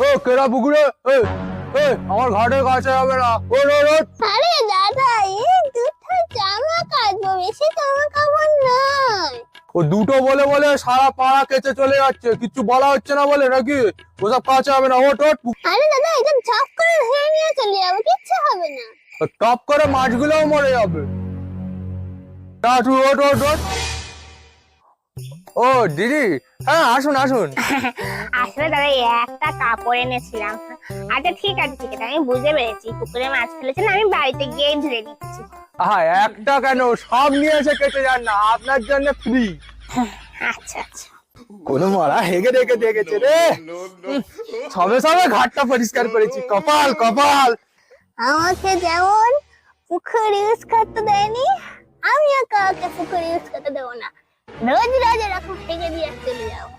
ও কেরা পুকুরে আমার ঘাটের কাছে হবে না। আরে দাদা এই দুটো জামা কাচবো, বেশি জামা কাপড় নাই। ও দুটো বলে বলে সারা পাড়া কেচে চলে যাচ্ছে, কিছু বলা হচ্ছে না বলে নাকি? ওসব কাছে হবে না। ওট ওট। আরে দাদা এটা ঝপ করে ধরে নিয়ে চলে যাবো, কিচ্ছু হবে না। টপ করে মাছগুলোও মরে যাবে। ওট ওট ওট। ও দিদি, হ্যাঁ আসুন আসুন। আসলে দাদা একটা কাপড় এনেছিলাম। আচ্ছা ঠিক আছে আমি বুঝে পেরেছি, পুকুরে মাছ ফেলেছেন, আমি বাড়িতে গিয়ে ধরে নিচ্ছি। হ্যাঁ একটা কেন, সব নিয়ে এসে কেটে যান না, আপনার জন্য ফ্রি। আচ্ছা আচ্ছা। কোনো মারা হেগে রেখে দেখেছে রে। সবে সবে ঘাটটা পরিষ্কার করেছি, কপাল কপাল। আমাকে যেমন পুকুর ইউজ করতে দেয়নি, আমিও কাউকে পুকুর ইউজ করতে দেবো না। রোজ রোজ এরকম হেগে দিয়ে চলে যাবো।